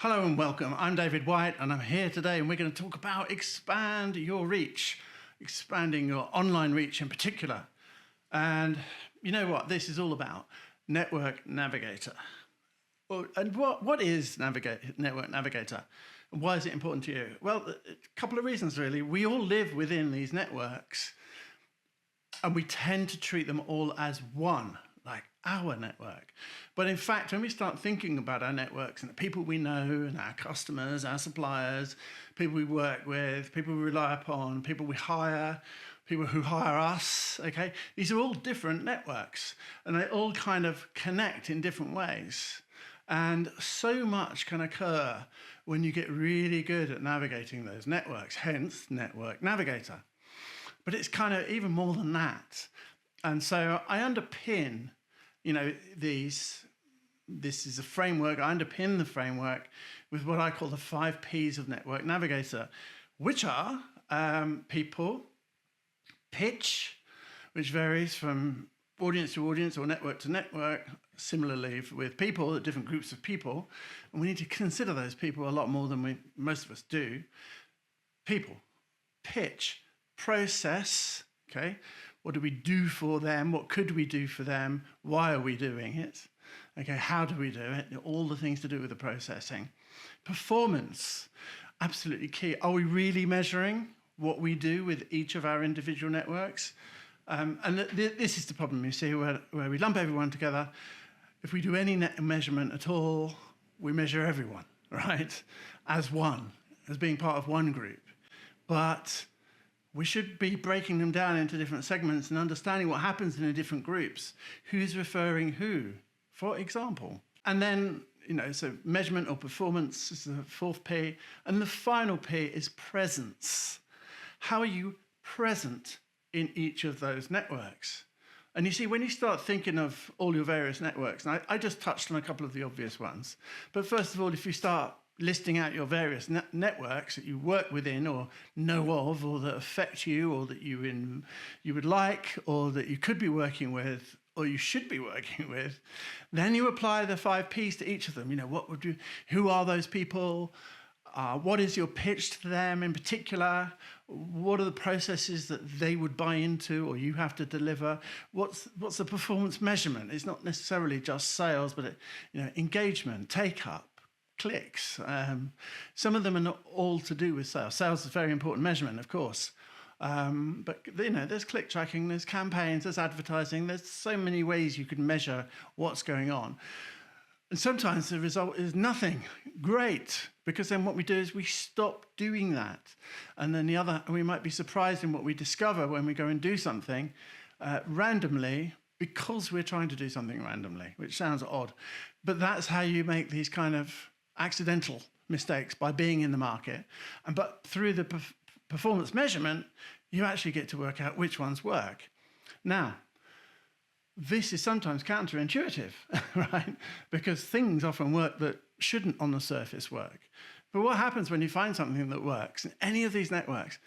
Hello and welcome. I'm David White and I'm here today and we're going to talk about expand your reach, expanding your online reach in particular. And you know what this is all about? Network Navigator. Well, and what is Network Navigator? And why is it important to you? Well, a couple of reasons really. We all live within these networks and we tend to treat them all as one, like our network. But in fact, when we start thinking about our networks and the people we know and our customers, our suppliers, people we work with, people we rely upon, people we hire, people who hire us, okay? These are all different networks and they all kind of connect in different ways. And so much can occur when you get really good at navigating those networks, hence Network Navigator. But it's kind of even more than that. And so I underpin, this is a framework. I underpin the framework with what I call the 5 Ps of Network Navigator, which are people, pitch, which varies from audience to audience or network to network, similarly with people, different groups of people. And we need to consider those people a lot more than most of us do. People, pitch, process, okay? What do we do for them? What could we do for them? Why are we doing it? Okay, how do we do it? All the things to do with the processing. Performance, absolutely key. Are we really measuring what we do with each of our individual networks? And this is the problem, you see, where we lump everyone together. If we do any measurement at all, we measure everyone, right? As one, as being part of one group. But we should be breaking them down into different segments and understanding what happens in the different groups. Who's referring who, for example. And then, so measurement or performance is the 4th P. And the final P is presence. How are you present in each of those networks? And you see, when you start thinking of all your various networks, and I just touched on a couple of the obvious ones, but first of all, if you start listing out your various networks that you work within or know of or that affect you or that you would like or that you could be working with or you should be working with, then you apply the 5 Ps to each of them. Who are those people? What is your pitch to them in particular? What are the processes that they would buy into or you have to deliver? What's the performance measurement? It's not necessarily just sales, but engagement, take-up, clicks. Some of them are not all to do with sales. Sales is a very important measurement, of course. But there's click tracking, there's campaigns, there's advertising, there's so many ways you can measure what's going on. And sometimes the result is nothing. Great, because then what we do is we stop doing that. And then we might be surprised in what we discover when we go and do something randomly because we're trying to do something randomly, which sounds odd. But that's how you make these kind of accidental mistakes, by being in the market. But through the performance measurement, you actually get to work out which ones work. Now, this is sometimes counterintuitive, right? Because things often work that shouldn't on the surface work. But what happens when you find something that works in any of these networks,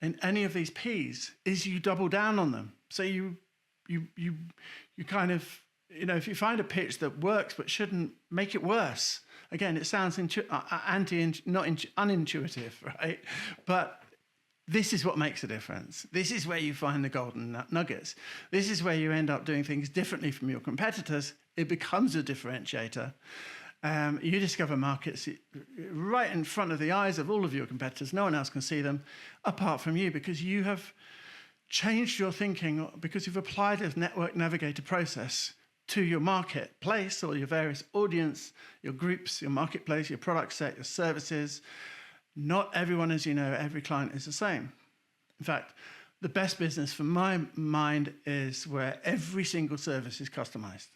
in any of these Ps, is you double down on them. So you kind of, if you find a pitch that works but shouldn't, make it worse. Again, it sounds unintuitive, right? But this is what makes a difference. This is where you find the golden nuggets. This is where you end up doing things differently from your competitors. It becomes a differentiator. You discover markets right in front of the eyes of all of your competitors. No one else can see them apart from you, because you have changed your thinking, because you've applied this Network Navigator process to your marketplace or your various audience, your groups, your marketplace, your product set, your services. Not everyone, as you know, every client is the same. In fact, the best business from my mind is where every single service is customized.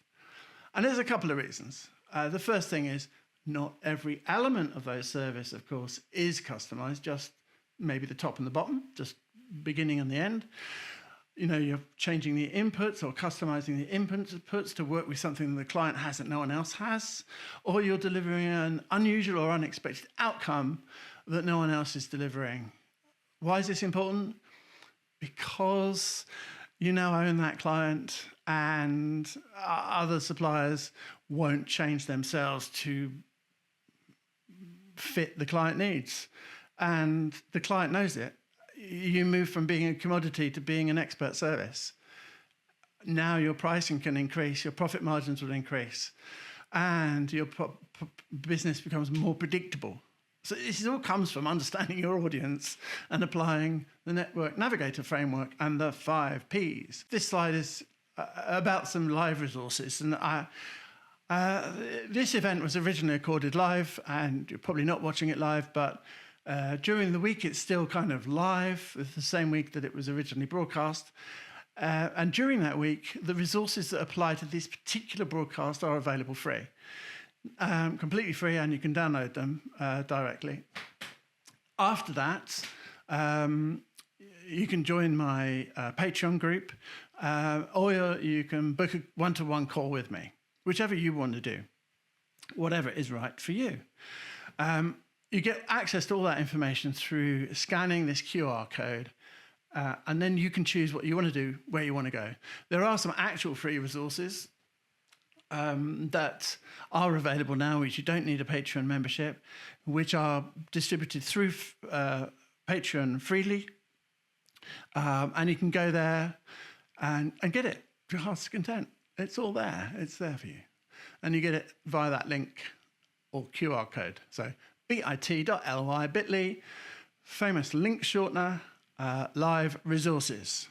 And there's a couple of reasons. The first thing is not every element of those service, of course, is customized, just maybe the top and the bottom, just beginning and the end. You're changing the inputs or customizing the inputs to work with something the client has that no one else has, or you're delivering an unusual or unexpected outcome that no one else is delivering. Why is this important? Because you now own that client and other suppliers won't change themselves to fit the client needs. And the client knows it. You move from being a commodity to being an expert service. Now your pricing can increase, your profit margins will increase, and your business becomes more predictable. So this all comes from understanding your audience and applying the Network Navigator Framework and the 5 Ps. This slide is about some live resources. And this event was originally recorded live, and you're probably not watching it live, but during the week it's still kind of live. It's the same week that it was originally broadcast. And during that week, the resources that apply to this particular broadcast are available free. Completely free, and you can download them directly. After that, you can join my Patreon group, or you can book a one-to-one call with me, whichever you want to do, whatever is right for you. You get access to all that information through scanning this QR code, and then you can choose what you want to do, where you want to go. There are some actual free resources that are available now, which you don't need a Patreon membership, which are distributed through Patreon freely. And you can go there and get it to your heart's content. It's all there. It's there for you. And you get it via that link or QR code. So bit.ly, famous link shortener, live resources.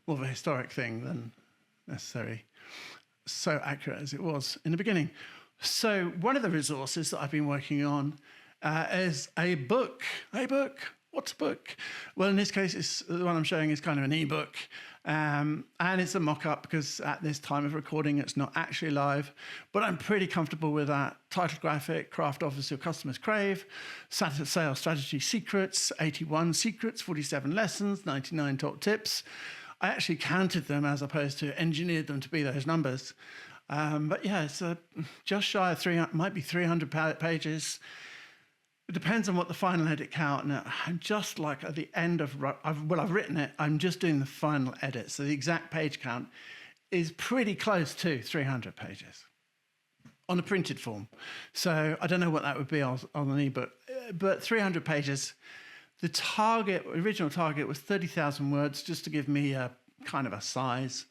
More of a historic thing than necessary. So accurate as it was in the beginning. So one of the resources that I've been working on is a book. A book? What's a book? Well, in this case, the one I'm showing is kind of an ebook. And it's a mock-up because at this time of recording, it's not actually live. But I'm pretty comfortable with that. Title graphic, craft offers your customers crave, sales strategy secrets, 81 secrets, 47 lessons, 99 top tips. I actually counted them as opposed to engineered them to be those numbers. But yeah, it's just shy of 300, might be 300 pages. It depends on what the final edit count. Now, I'm just like at the end of, I've written it, I'm just doing the final edit. So the exact page count is pretty close to 300 pages on a printed form. So I don't know what that would be on an ebook, but 300 pages. The original target was 30,000 words, just to give me a kind of a size.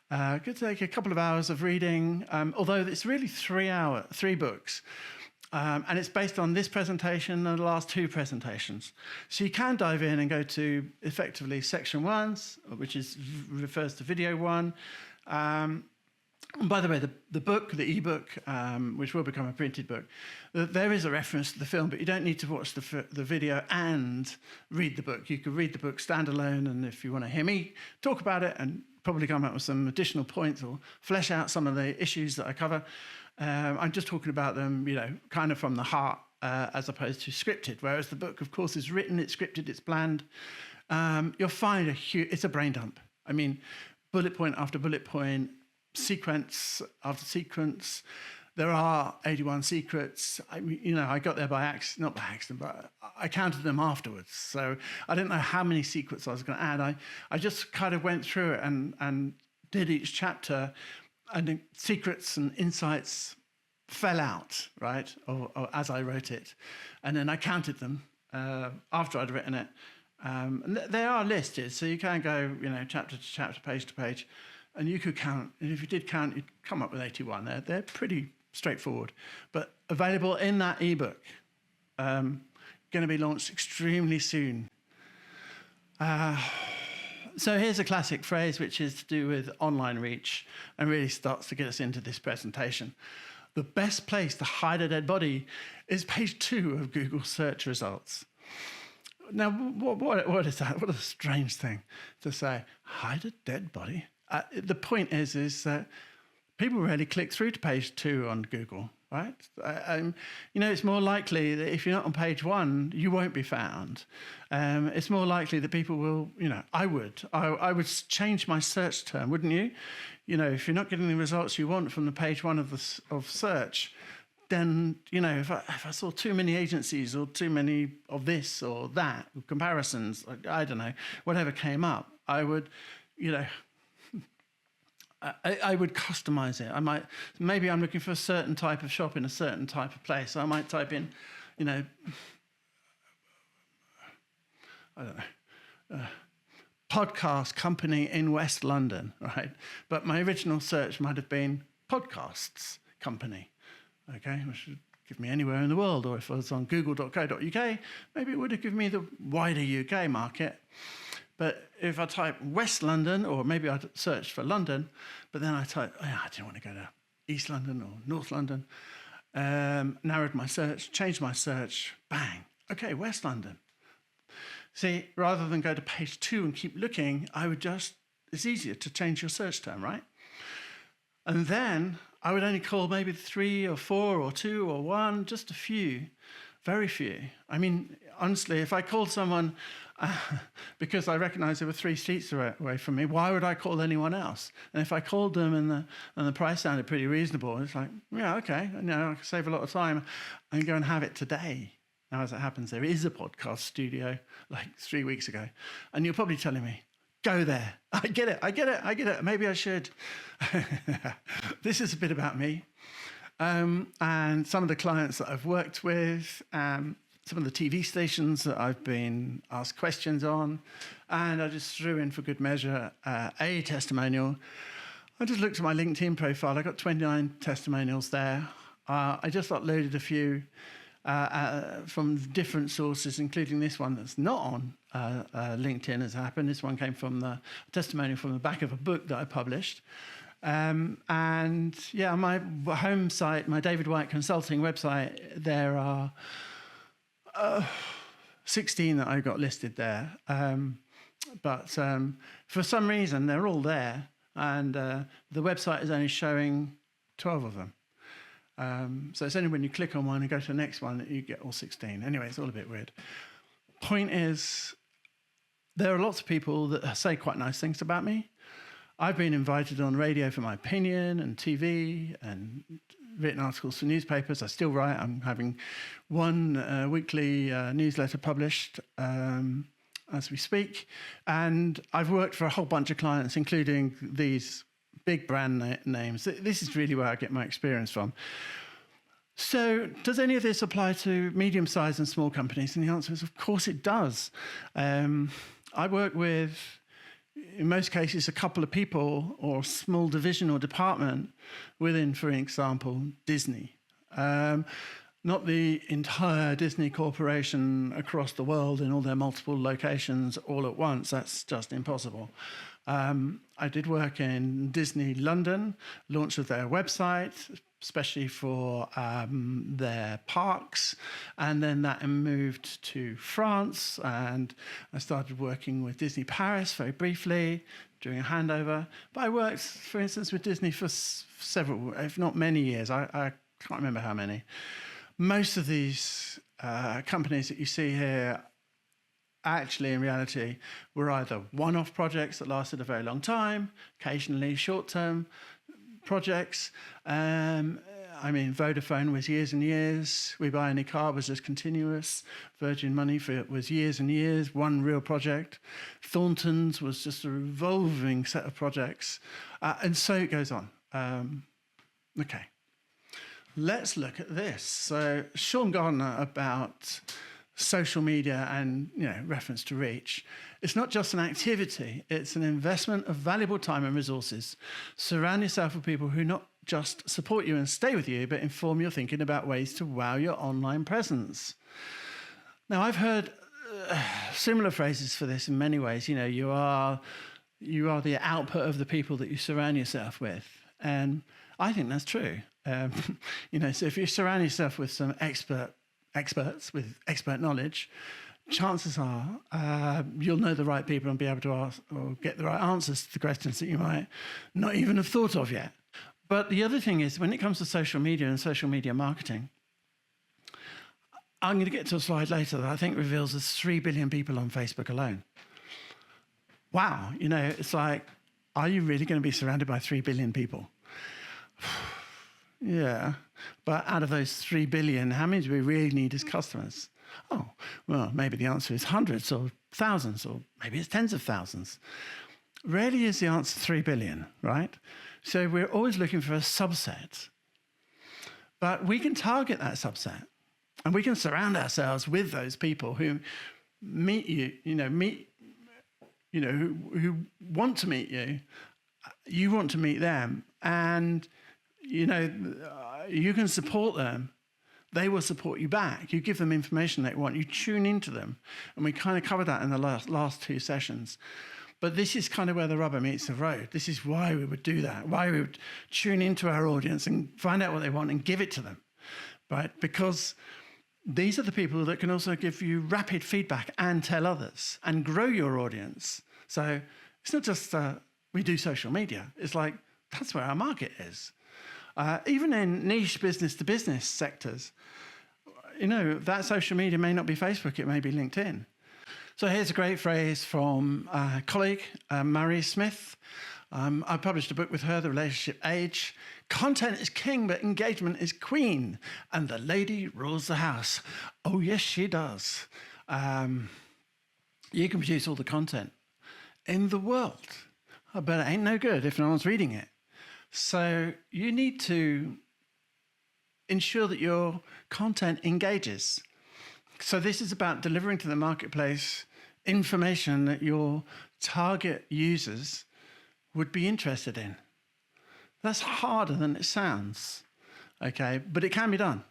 Could take a couple of hours of reading, although it's really 3 books. And it's based on this presentation and the last 2 presentations. So you can dive in and go to, effectively, section 1, which refers to video 1. And by the way, the book, the ebook, which will become a printed book, there is a reference to the film, but you don't need to watch the video and read the book. You could read the book standalone, and if you want to hear me talk about it and probably come up with some additional points or flesh out some of the issues that I cover, I'm just talking about them, kind of from the heart, as opposed to scripted. Whereas the book, of course, is written, it's scripted, it's planned. You'll find it's a brain dump. I mean, bullet point after bullet point, sequence after sequence. There are 81 secrets. I got there by accident, not by accident, but I counted them afterwards. So I didn't know how many secrets I was going to add. I just kind of went through it and did each chapter, and the secrets and insights fell out, right, or as I wrote it. And then I counted them after I'd written it. And they are listed, so you can go, chapter to chapter, page to page, and you could count. And if you did count, you'd come up with 81. They're pretty straightforward, but available in that ebook. Going to be launched extremely soon. So here's a classic phrase, which is to do with online reach, and really starts to get us into this presentation. The best place to hide a dead body is page 2 of Google search results. Now, what is that? What a strange thing to say. Hide a dead body? The point is that people rarely click through to page 2 on Google, right? It's more likely that if you're not on page 1, you won't be found. It's more likely that people will, I would change my search term, wouldn't you? If you're not getting the results you want from the page 1 of search, then, if I saw too many agencies or too many of this or that, comparisons, I don't know, whatever came up, I would, I would customize it. Maybe I'm looking for a certain type of shop in a certain type of place. I might type in you know, I don't know, podcast company in West London, right? But my original search might have been podcasts company, okay, which would give me anywhere in the world. Or if I was on google.co.uk, maybe it would have given me the wider UK market. But if I type West London, or maybe I'd searched for London, but then I type, oh, yeah, I didn't want to go to East London or North London, narrowed my search, changed my search, bang, okay, West London. See, rather than go to page 2 and keep looking, it's easier to change your search term, right? And then I would only call maybe 3 or 4 or 2 or 1, just a few, very few. I mean, honestly, if I called someone because I recognized there were 3 streets away from me, why would I call anyone else? And if I called them and the price sounded pretty reasonable, it's like, yeah, okay, I can save a lot of time and go and have it today. Now, as it happens, there is a podcast studio like 3 weeks ago, and you're probably telling me, go there. I get it. Maybe I should. This is a bit about me. And some of the clients that I've worked with, some of the TV stations that I've been asked questions on, and I just threw in for good measure a testimonial. I just looked at my LinkedIn profile. I got 29 testimonials there. I just uploaded a few from different sources, including this one that's not on LinkedIn as happened. This one came from the testimonial from the back of a book that I published. And yeah, my home site, my David White Consulting website, there are 16 that I got listed there. But for some reason, they're all there. And the website is only showing 12 of them. So it's only when you click on one and go to the next one that you get all 16. Anyway, it's all a bit weird. Point is, there are lots of people that say quite nice things about me. I've been invited on radio for my opinion and TV and written articles for newspapers. I still write. I'm having one weekly newsletter published as we speak. And I've worked for a whole bunch of clients, including these big brand names. This is really where I get my experience from. So does any of this apply to medium-sized and small companies? And the answer is, of course it does. I work with, in most cases, a couple of people or a small division or department within, for example, Disney. Not the entire Disney corporation across the world in all their multiple locations all at once. That's just impossible. I did work in Disney London, launch of their website, especially for their parks. And then that moved to France, and I started working with Disney Paris very briefly, doing a handover. But I worked, for instance, with Disney for several, if not many years. I can't remember how many. Most of these companies that you see here actually, in reality, were either one-off projects that lasted a very long time, occasionally short-term projects. I mean, Vodafone was years and years. We Buy Any Car was just continuous. Virgin Money was years and years, one real project. Thornton's was just a revolving set of projects. And so it goes on. Okay. Let's look at this. So Sean Gardner about social media and reference to reach. It's not just an activity, it's an investment of valuable time and resources. Surround yourself with people who not just support you and stay with you, but inform your thinking about ways to wow your online presence. Now, I've heard similar phrases for this in many ways. You are the output of the people that you surround yourself with. And I think that's true. So if you surround yourself with some experts with expert knowledge, chances are you'll know the right people and be able to ask or get the right answers to the questions that you might not even have thought of yet. But the other thing is, when it comes to social media and social media marketing, I'm going to get to a slide later that I think reveals there's 3 billion people on Facebook alone. Wow, it's like, are you really going to be surrounded by 3 billion people? Yeah, but out of those 3 billion, how many do we really need as customers? Oh, well, maybe the answer is hundreds or thousands, or maybe it's tens of thousands. Rarely is the answer 3 billion, right? So we're always looking for a subset. But we can target that subset. And we can surround ourselves with those people who meet you, who want to meet you. You want to meet them, and you can support them. They will support you back. You give them information they want. You tune into them, and we kind of covered that in the last 2 sessions. But this is kind of where the rubber meets the road. This is why we would do that. Why we would tune into our audience and find out what they want and give it to them, right? Because these are the people that can also give you rapid feedback and tell others and grow your audience. So it's not just we do social media. It's like that's where our market is. Even in niche business-to-business sectors, that social media may not be Facebook, it may be LinkedIn. So here's a great phrase from a colleague, Mary Smith. I published a book with her, The Relationship Age. Content is king, but engagement is queen. And the lady rules the house. Oh, yes, she does. You can produce all the content in the world, but it ain't no good if no one's reading it. So you need to ensure that your content engages. So this is about delivering to the marketplace information that your target users would be interested in. That's harder than it sounds, okay? But it can be done.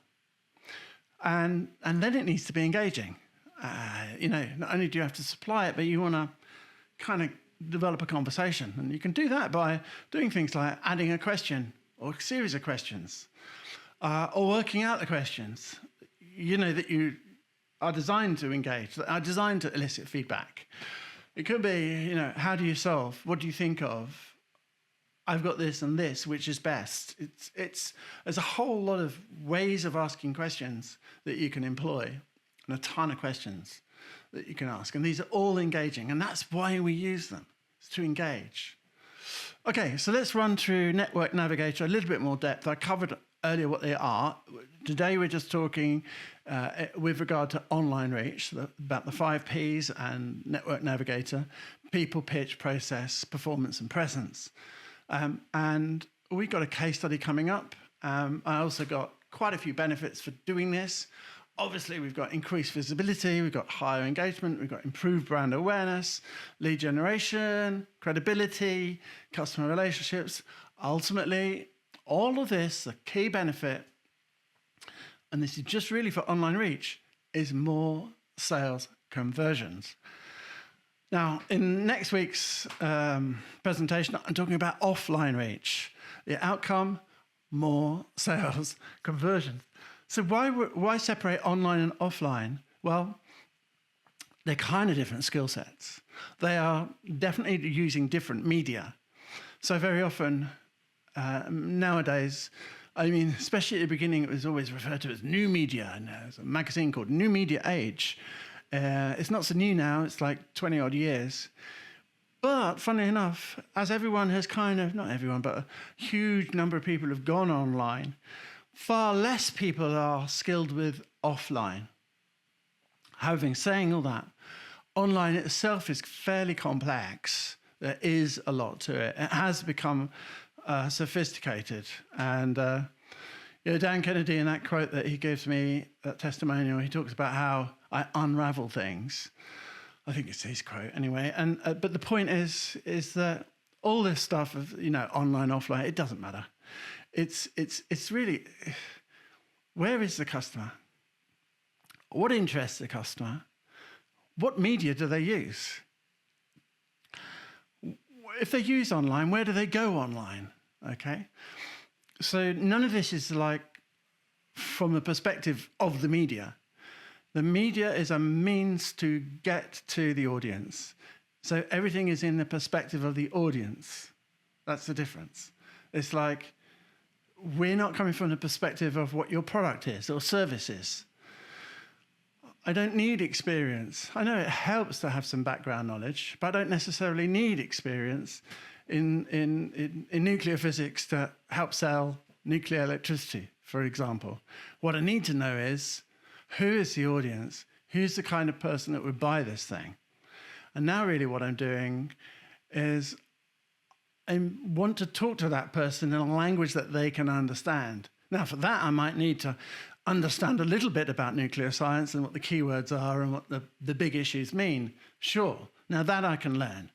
And then it needs to be engaging. Not only do you have to supply it, but you want to kind of develop a conversation. And you can do that by doing things like adding a question or a series of questions, or working out the questions, that you are designed to engage, that are designed to elicit feedback. It could be, how do you solve? What do you think of? I've got this and this, which is best? There's a whole lot of ways of asking questions that you can employ, and a ton of questions that you can ask. And these are all engaging, and that's why we use them, is to engage. Okay, so let's run through Network Navigator a little bit more depth. I covered earlier what they are. Today we're just talking with regard to online reach, about the 5 Ps and Network Navigator: people, pitch, process, performance, and presence. And we've got a case study coming up. I also got quite a few benefits for doing this. Obviously, we've got increased visibility, we've got higher engagement, we've got improved brand awareness, lead generation, credibility, customer relationships. Ultimately, all of this, the key benefit, and this is just really for online reach, is more sales conversions. Now, in next week's presentation, I'm talking about offline reach. The outcome, more sales conversions. So why separate online and offline? Well, they're kind of different skill sets. They are definitely using different media. So very often, nowadays, especially at the beginning, it was always referred to as new media. And there's a magazine called New Media Age. It's not so new now, it's like 20 odd years. But funnily enough, as everyone has not everyone, but a huge number of people have gone online, far less people are skilled with offline. Having saying all that, online itself is fairly complex. There is a lot to it. It has become sophisticated. And Dan Kennedy, in that quote that he gives me, that testimonial, he talks about how I unravel things. I think it's his quote anyway. And but the point is that all this stuff of online, offline, it doesn't matter. It's really, where is the customer? What interests the customer? What media do they use? If they use online, where do they go online? Okay, so none of this is like from the perspective of the media. The media is a means to get to the audience. So everything is in the perspective of the audience. That's the difference. It's like, we're not coming from the perspective of what your product is or service is. I don't need experience. I know it helps to have some background knowledge, but I don't necessarily need experience in nuclear physics to help sell nuclear electricity, for example. What I need to know is, who is the audience? Who's the kind of person that would buy this thing? And now really what I'm doing is I want to talk to that person in a language that they can understand. Now, for that, I might need to understand a little bit about nuclear science and what the keywords are and what the big issues mean. Sure. Now that I can learn.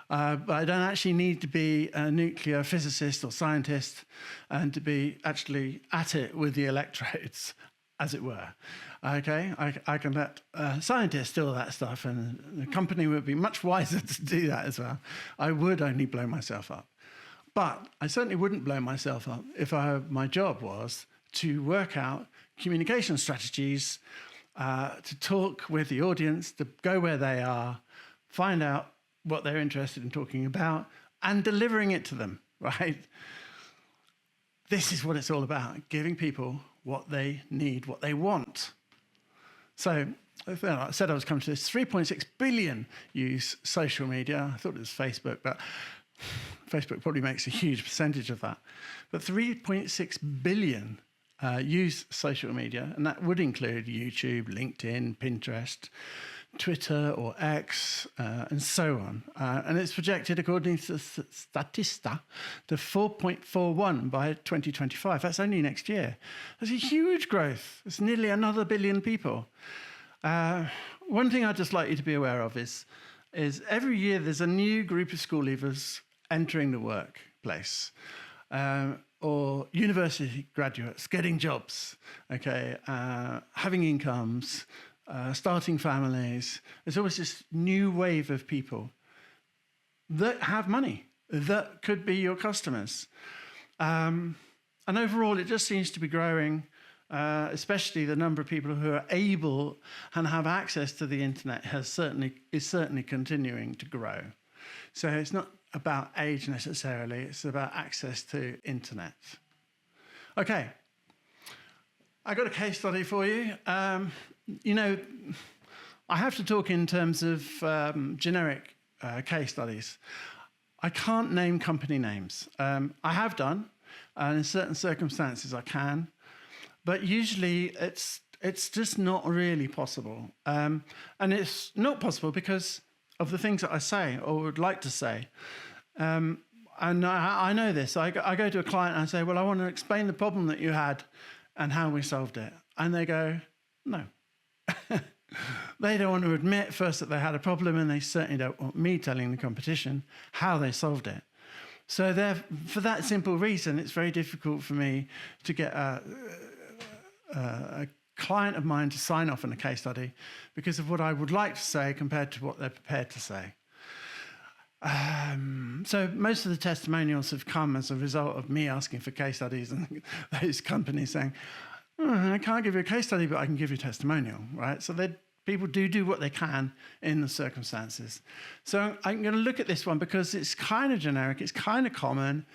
But I don't actually need to be a nuclear physicist or scientist and to be actually at it with the electrodes, as it were. Okay, I can let scientists do all that stuff, and the company would be much wiser to do that as well. I would only blow myself up. But I certainly wouldn't blow myself up if my job was to work out communication strategies, to talk with the audience, to go where they are, find out what they're interested in talking about, and delivering it to them, right? This is what it's all about, giving people what they need, what they want. So I said I was coming to this. 3.6 billion use social media. I thought it was Facebook, but Facebook probably makes a huge percentage of that. But 3.6 billion use social media, and that would include YouTube, LinkedIn, Pinterest, Twitter or X, and so on. And it's projected, according to Statista, to 4.41 by 2025. That's only next year. That's a huge growth. It's nearly another billion people. One thing I'd just like you to be aware of is every year there's a new group of school leavers entering the workplace, or university graduates getting jobs, okay, having incomes, starting families. There's always this new wave of people that have money, that could be your customers. And overall, it just seems to be growing, especially the number of people who are able and have access to the internet is certainly continuing to grow. So it's not about age necessarily, it's about access to internet. Okay, I got a case study for you. You know, I have to talk in terms of generic case studies. I can't name company names. I have done, and in certain circumstances I can, but usually it's just not really possible. And it's not possible because of the things that I say or would like to say. And I know this. I go to a client and I say, well, I want to explain the problem that you had and how we solved it. And they go, no. They don't want to admit first that they had a problem, and they certainly don't want me telling the competition how they solved it. So for that simple reason, it's very difficult for me to get a client of mine to sign off on a case study because of what I would like to say compared to what they're prepared to say. So most of the testimonials have come as a result of me asking for case studies and those companies saying, I can't give you a case study, but I can give you a testimonial, right? So people do what they can in the circumstances. So I'm going to look at this one because it's kind of generic, it's kind of common,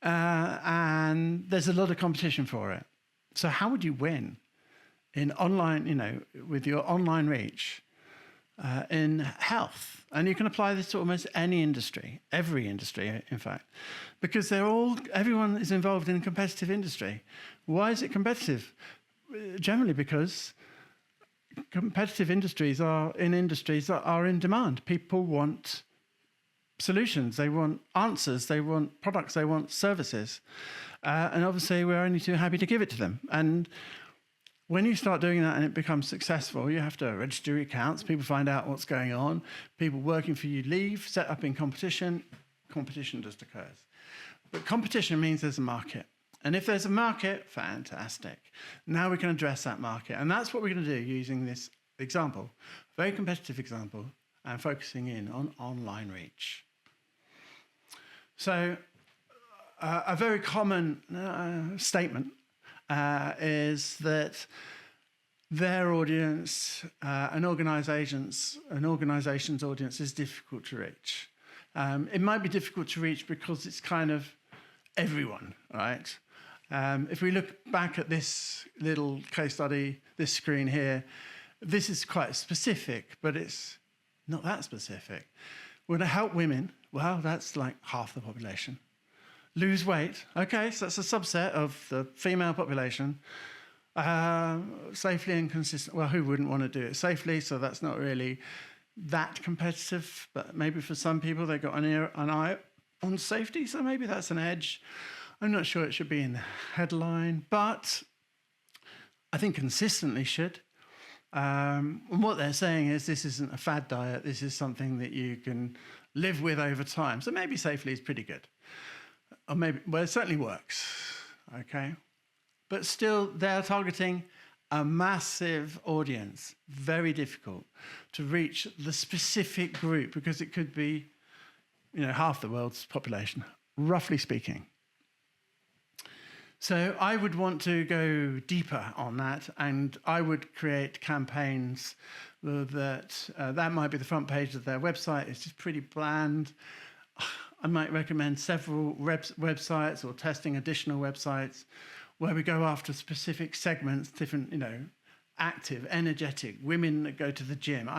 and there's a lot of competition for it. So how would you win in online, with your online reach in health? And you can apply this to almost any industry, every industry, in fact, because everyone is involved in a competitive industry. Why is it competitive? Generally because competitive industries are industries that are in demand. People want solutions, they want answers, they want products, they want services. And obviously we're only too happy to give it to them. And when you start doing that and it becomes successful, you have to register your accounts, people find out what's going on, people working for you leave, set up in competition just occurs. But competition means there's a market. And if there's a market, fantastic. Now we can address that market. And that's what we're going to do using this example, very competitive example, and focusing in on online reach. So a very common statement is that their audience, an organization's audience is difficult to reach. It might be difficult to reach because it's kind of everyone, right? If we look back at this little case study, this screen here, this is quite specific, but it's not that specific. We're going to help women. Well, that's like half the population. Lose weight. Okay, so that's a subset of the female population. Safely and consistent. Well, who wouldn't want to do it safely? So that's not really that competitive. But maybe for some people, they've got an eye on safety. So maybe that's an edge. I'm not sure it should be in the headline. But I think consistently should. And what they're saying is this isn't a fad diet. This is something that you can live with over time. So maybe safely is pretty good. Or maybe, well, it certainly works, okay? But still, they're targeting a massive audience. Very difficult to reach the specific group because it could be, half the world's population, roughly speaking. So I would want to go deeper on that, and I would create campaigns that might be the front page of their website. It's just pretty bland. I might recommend several websites or testing additional websites where we go after specific segments, different, active, energetic, women that go to the gym,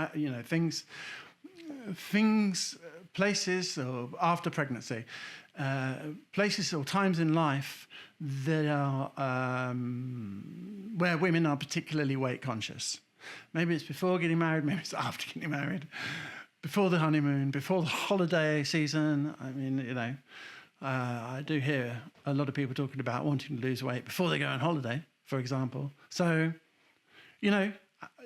places or after pregnancy, places or times in life that are where women are particularly weight conscious. Maybe it's before getting married, maybe it's after getting married, before the honeymoon, before the holiday season. I mean, I do hear a lot of people talking about wanting to lose weight before they go on holiday, for example. So,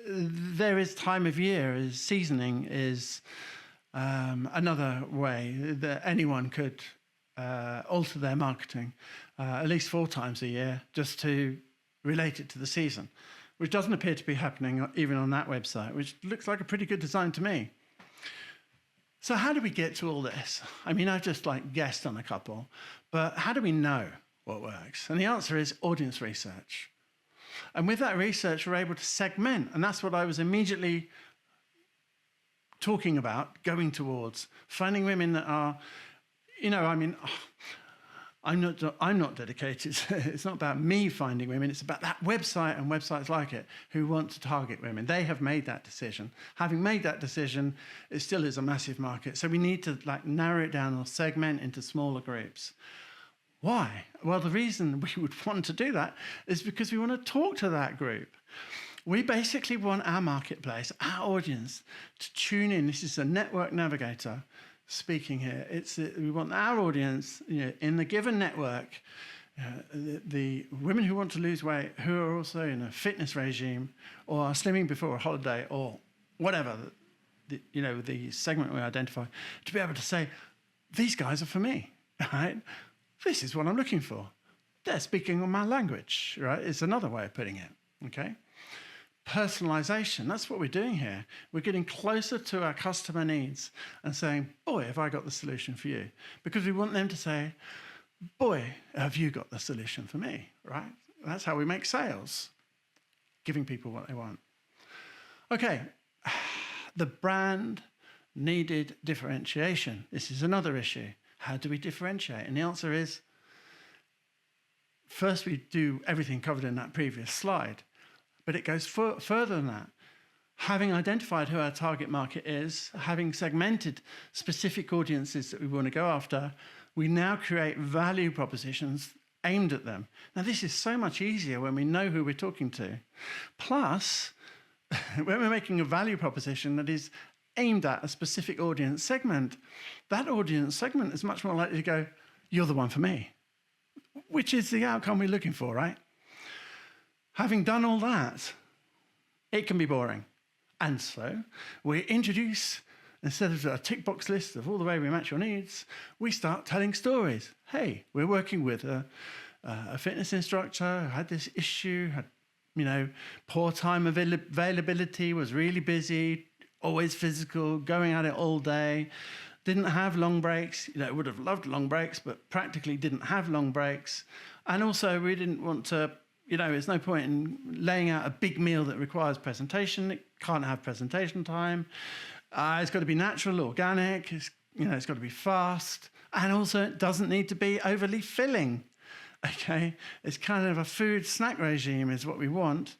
there is time of year, seasoning is another way that anyone could alter their marketing at least 4 times a year just to relate it to the season, which doesn't appear to be happening even on that website, which looks like a pretty good design to me. So how do we get to all this? I mean, I've just guessed on a couple, but how do we know what works? And the answer is audience research. And with that research, we're able to segment, and that's what I was immediately talking about, going towards, finding women that are, I'm not dedicated. It's not about me finding women. It's about that website and websites like it who want to target women. They have made that decision. Having made that decision, it still is a massive market. So we need to narrow it down or segment into smaller groups. Why? Well, the reason we would want to do that is because we want to talk to that group. We basically want our marketplace, our audience, to tune in. This is a Network Navigator speaking here. We want our audience, in the given network, the women who want to lose weight, who are also in a fitness regime, or are slimming before a holiday, or whatever, the segment we identify, to be able to say, these guys are for me, right? This is what I'm looking for. They're speaking on my language, right? It's another way of putting it, okay? Personalization, that's what we're doing here. We're getting closer to our customer needs and saying, boy, have I got the solution for you? Because we want them to say, boy, have you got the solution for me, right? That's how we make sales, giving people what they want. Okay, the brand needed differentiation. This is another issue. How do we differentiate? And the answer is, first we do everything covered in that previous slide. But it goes further than that. Having identified who our target market is, having segmented specific audiences that we want to go after, we now create value propositions aimed at them. Now, this is so much easier when we know who we're talking to. Plus, when we're making a value proposition that is aimed at a specific audience segment, that audience segment is much more likely to go, you're the one for me, which is the outcome we're looking for, right? Having done all that, it can be boring. And so we introduce, instead of a tick box list of all the way we match your needs, we start telling stories. Hey, we're working with a fitness instructor who had this issue, had poor time availability, was really busy, always physical, going at it all day, didn't have long breaks. Would have loved long breaks, but practically didn't have long breaks. And also we didn't want to, there's no point in laying out a big meal that requires presentation. It can't have presentation time. It's got to be natural, organic. It's got to be fast. And also it doesn't need to be overly filling. Okay? It's kind of a food snack regime is what we want.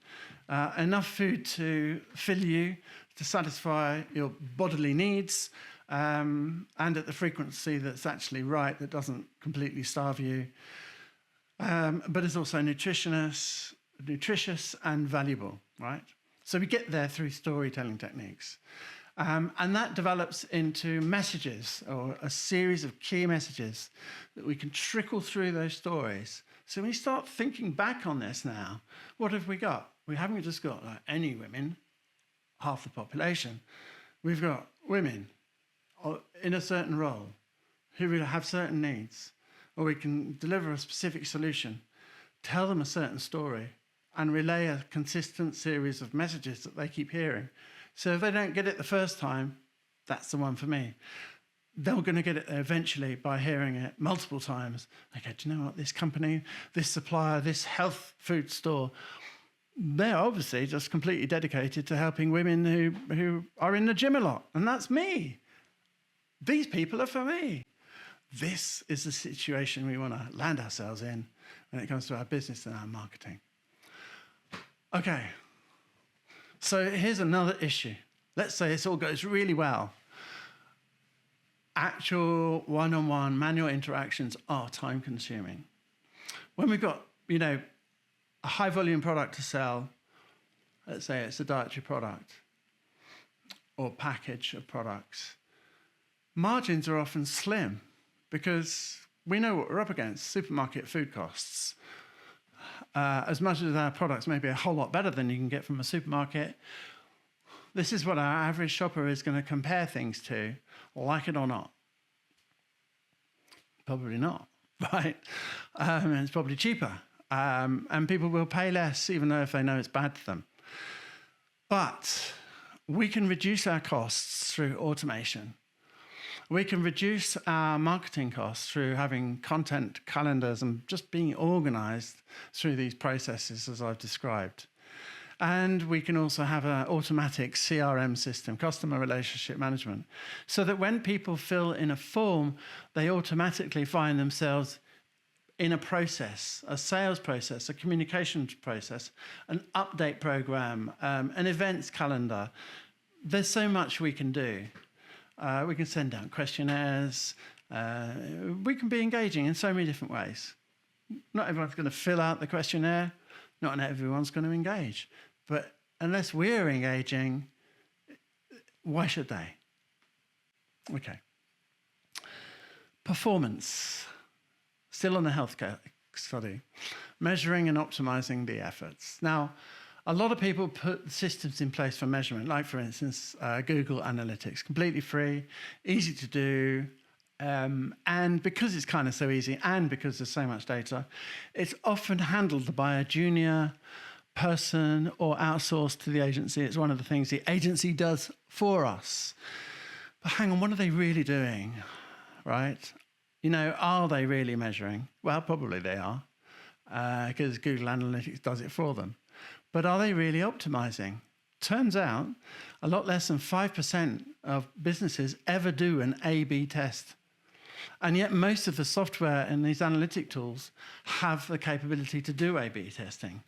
Enough food to fill you, to satisfy your bodily needs, and at the frequency that's actually right, that doesn't completely starve you. But it's also nutritious and valuable, right? So we get there through storytelling techniques. And that develops into messages or a series of key messages that we can trickle through those stories So when you start thinking back on this now, what have we got? We haven't just got like any women, half the population. We've got women in a certain role who will have certain needs, or we can deliver a specific solution, tell them a certain story, and relay a consistent series of messages that they keep hearing. So if they don't get it the first time, that's the one for me. They're going to get it eventually by hearing it multiple times. Okay, do you know what? This company, this supplier, this health food store, they're obviously just completely dedicated to helping women who are in the gym a lot. And that's me. These people are for me. This is the situation we want to land ourselves in when it comes to our business and our marketing. Okay, so here's another issue. Let's say this all goes really well. Actual one-on-one manual interactions are time-consuming. When we've got, a high-volume product to sell, let's say it's a dietary product or package of products, margins are often slim because we know what we're up against, supermarket food costs. As much as our products may be a whole lot better than you can get from a supermarket, this is what our average shopper is going to compare things to, like it or not. Probably not, right? And it's probably cheaper. And people will pay less, even though if they know it's bad for them. But we can reduce our costs through automation. We can reduce our marketing costs through having content calendars and just being organized through these processes as I've described. And we can also have an automatic CRM system, customer relationship management, so that when people fill in a form, they automatically find themselves in a process, a sales process, a communications process, an update program, an events calendar. There's so much we can do. We can send out questionnaires. We can be engaging in so many different ways. Not everyone's going to fill out the questionnaire. Not everyone's going to engage. But unless we're engaging, why should they? Okay. Performance. Still on the healthcare study. Measuring and optimizing the efforts. Now, a lot of people put systems in place for measurement, like, for instance, Google Analytics. Completely free, easy to do, and because it's kind of so easy and because there's so much data, it's often handled by a junior person or outsourced to the agency. It's one of the things the agency does for us. But hang on, what are they really doing, right? Are they really measuring? Well, probably they are, because Google Analytics does it for them. But are they really optimizing? Turns out a lot less than 5% of businesses ever do an A/B test. And yet most of the software and these analytic tools have the capability to do A/B testing.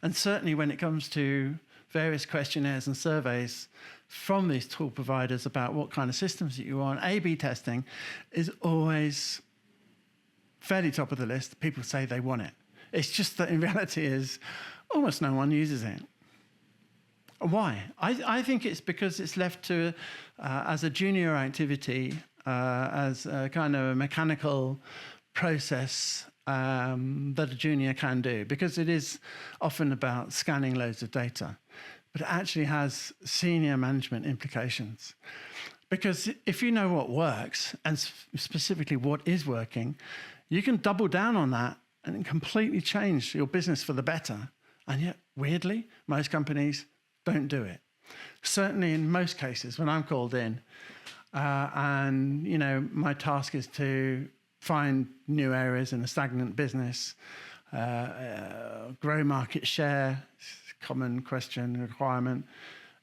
And certainly when it comes to various questionnaires and surveys from these tool providers about what kind of systems that you want, A/B testing is always fairly top of the list. People say they want it. It's just that in reality is almost no one uses it. Why? I think it's because it's left to as a junior activity, as a kind of a mechanical process that a junior can do, because it is often about scanning loads of data, but it actually has senior management implications. Because if you know what works, and specifically what is working, you can double down on that and completely change your business for the better. And yet, weirdly, most companies don't do it. Certainly in most cases, when I'm called in, and my task is to find new areas in a stagnant business, grow market share, common question, requirement.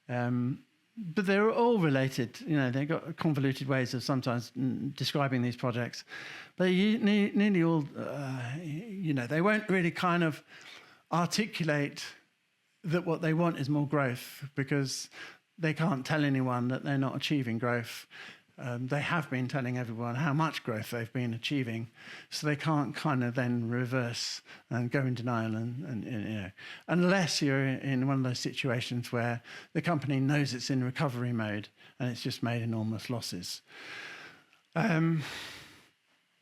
But they're all related. They've got convoluted ways of sometimes describing these projects. But nearly all, they won't really kind of articulate that what they want is more growth, because they can't tell anyone that they're not achieving growth. They have been telling everyone how much growth they've been achieving, so they can't kind of then reverse and go in denial, and unless you're in one of those situations where the company knows it's in recovery mode and it's just made enormous losses.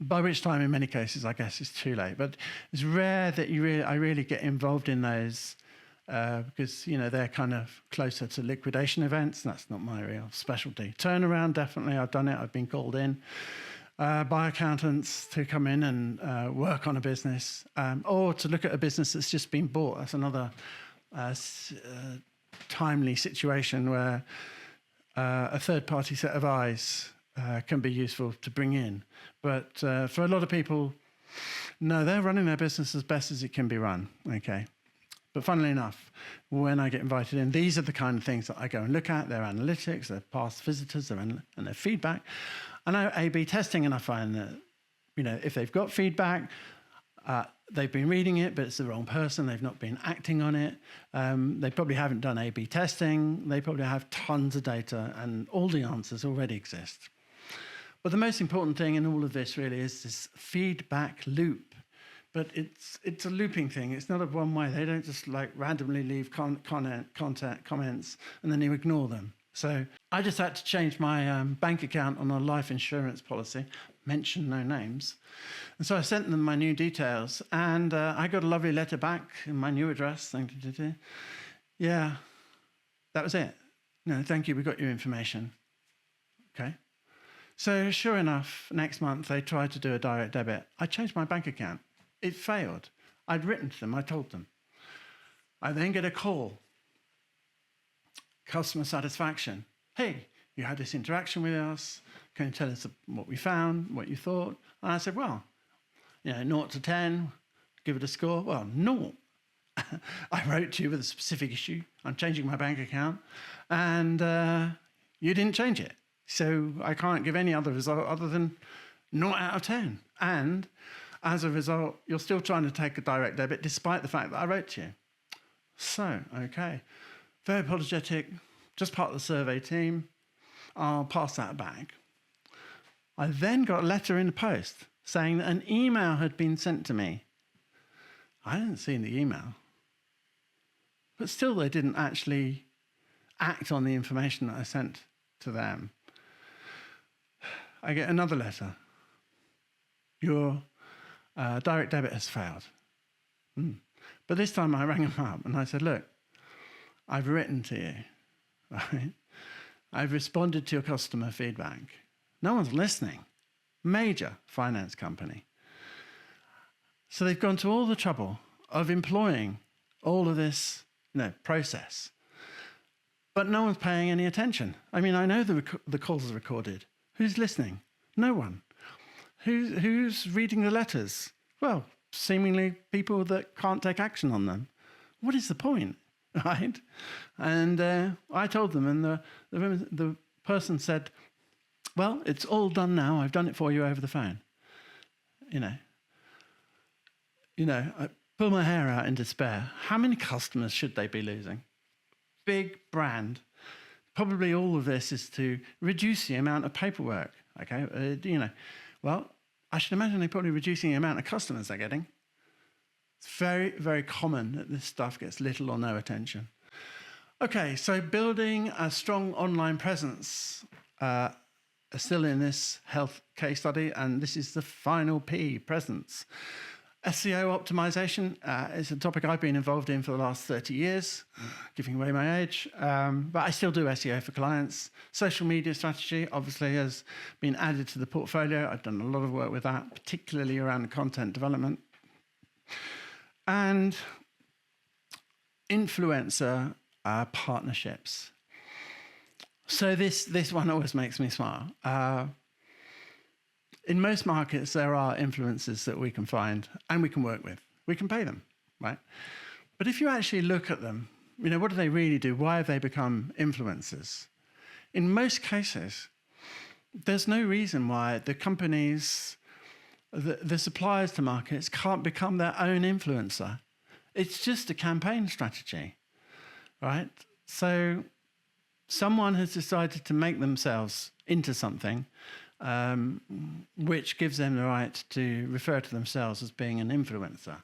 by which time, in many cases, I guess it's too late. But it's rare that I really get involved in those because, they're kind of closer to liquidation events. That's not my real specialty. Turnaround, definitely. I've done it. I've been called in by accountants to come in and work on a business or to look at a business that's just been bought. That's another timely situation where a third-party set of eyes can be useful to bring in. But for a lot of people, no, they're running their business as best as it can be run, okay? But funnily enough, when I get invited in, these are the kind of things that I go and look at, their analytics, their past visitors, and their feedback. And I A/B testing, and I find that, if they've got feedback, they've been reading it, but it's the wrong person. They've not been acting on it. They probably haven't done A/B testing. They probably have tons of data, and all the answers already exist. But the most important thing in all of this really is this feedback loop. But it's a looping thing. It's not a one way. They don't just randomly leave comments and then you ignore them. So I just had to change my bank account on a life insurance policy, mention no names. And so I sent them my new details, and I got a lovely letter back in my new address. Yeah, that was it. No, thank you, we got your information. Okay. So sure enough, next month they tried to do a direct debit. I changed my bank account. It failed. I'd written to them, I told them. I then get a call. Customer satisfaction. Hey, you had this interaction with us. Can you tell us what we found, what you thought? And I said, well, 0 to 10, give it a score. Well, 0. I wrote to you with a specific issue. I'm changing my bank account. And you didn't change it. So I can't give any other result other than 0 out of 10. And as a result, you're still trying to take a direct debit despite the fact that I wrote to you. So, okay. Very apologetic, just part of the survey team. I'll pass that back. I then got a letter in the post saying that an email had been sent to me. I hadn't seen the email. But still, they didn't actually act on the information that I sent to them. I get another letter. Your direct debit has failed. But this time I rang them up and I said, look, I've written to you, right? I've responded to your customer feedback. No one's listening. Major finance company. So they've gone to all the trouble of employing all of this process. But no one's paying any attention. I mean, I know the calls are recorded. Who's listening? No one. Who's reading the letters? Well, seemingly people that can't take action on them. What is the point, right? And I told them, and the person said, well, it's all done now. I've done it for you over the phone. I pull my hair out in despair. How many customers should they be losing? Big brand. Probably all of this is to reduce the amount of paperwork, okay? Well, I should imagine they're probably reducing the amount of customers they're getting. It's very, very common that this stuff gets little or no attention. Okay, so building a strong online presence. Still in this health case study, and this is the final P, presence. SEO optimization is a topic I've been involved in for the last 30 years, giving away my age, but I still do SEO for clients. Social media strategy obviously has been added to the portfolio. I've done a lot of work with that, particularly around content development. And influencer partnerships. So this one always makes me smile. In most markets, there are influencers that we can find and we can work with. We can pay them, right? But if you actually look at them, what do they really do? Why have they become influencers? In most cases, there's no reason why the companies, the suppliers to markets can't become their own influencer. It's just a campaign strategy, right? So someone has decided to make themselves into something which gives them the right to refer to themselves as being an influencer.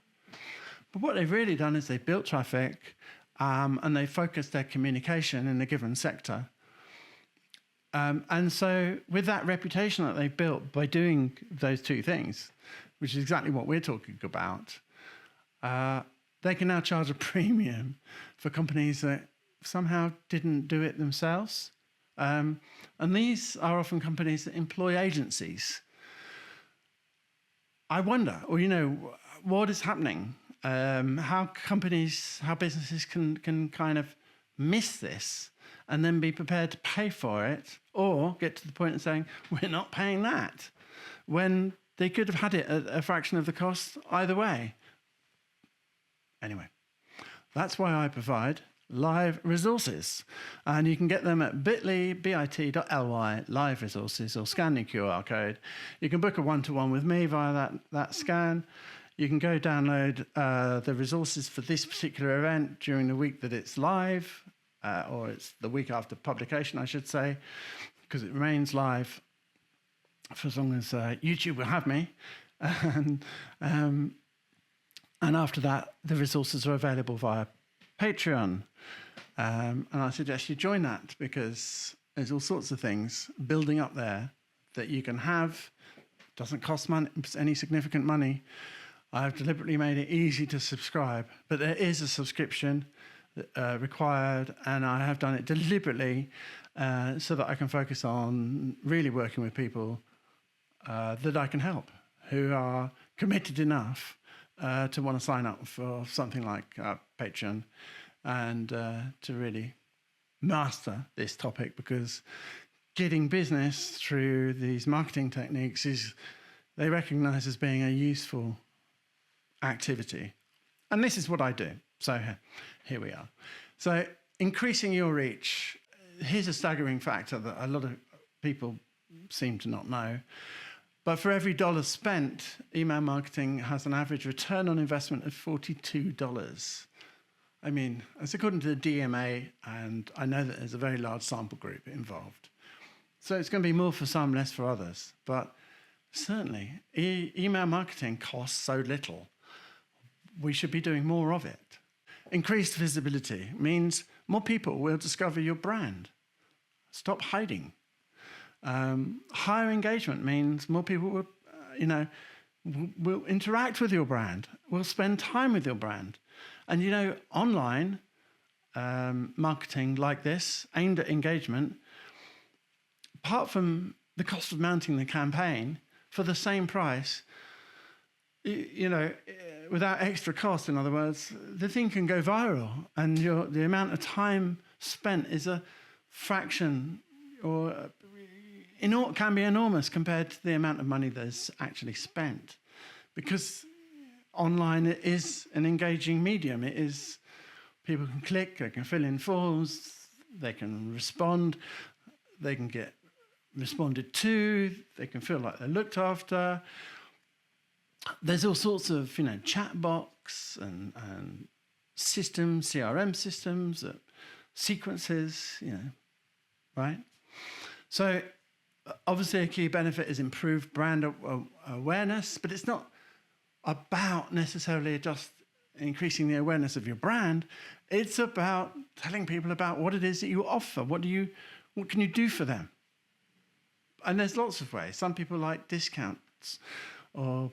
But what they've really done is they've built traffic and they focused their communication in a given sector And so with that reputation that they've built by doing those two things, which is exactly what we're talking about, they can now charge a premium for companies that somehow didn't do it themselves. And these are often companies that employ agencies. I wonder, or what is happening? How businesses can kind of miss this and then be prepared to pay for it, or get to the point of saying, we're not paying that, when they could have had it at a fraction of the cost either way. Anyway, that's why I provide live resources. And you can get them at bit.ly live resources, or scan the QR code. You can book a one-to-one with me via that scan. You can go download the resources for this particular event during the week that it's live, or it's the week after publication, I should say, because it remains live for as long as YouTube will have me. And after that, the resources are available via Patreon. And I suggest you join that, because there's all sorts of things building up there that you can have. It doesn't cost any significant money. I've deliberately made it easy to subscribe, but there is a subscription required, and I have done it deliberately so that I can focus on really working with people that I can help, who are committed enough to want to sign up for something like Patreon, and to really master this topic, because getting business through these marketing techniques they recognize as being a useful activity. And this is what I do. So here we are. So increasing your reach, here's a staggering factor that a lot of people seem to not know. But for every dollar spent, email marketing has an average return on investment of $42. I mean, that's according to the DMA, and I know that there's a very large sample group involved. So it's going to be more for some, less for others. But certainly, email marketing costs so little. We should be doing more of it. Increased visibility means more people will discover your brand. Stop hiding. Higher engagement means more people will interact with your brand, will spend time with your brand. And online marketing like this, aimed at engagement, apart from the cost of mounting the campaign, for the same price, without extra cost, in other words, the thing can go viral, and the amount of time spent is a fraction, or can be enormous compared to the amount of money that's actually spent. Because online is an engaging medium. It is, people can click, they can fill in forms, they can respond, they can get responded to, they can feel like they're looked after. There's all sorts of, chat box and systems, CRM systems, sequences, right? So obviously a key benefit is improved brand awareness, but it's not about necessarily just increasing the awareness of your brand. It's about telling people about what it is that you offer. What can you do for them? And there's lots of ways. Some people like discounts or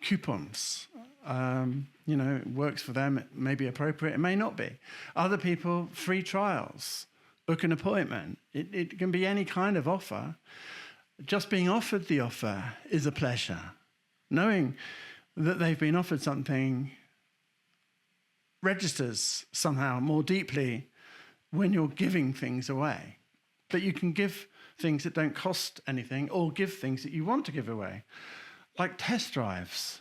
coupons. It works for them. It may be appropriate. It may not be. Other people, free trials, book an appointment. It can be any kind of offer. Just being offered the offer is a pleasure. Knowing that they've been offered something registers somehow more deeply when you're giving things away. But you can give things that don't cost anything, or give things that you want to give away, like test drives.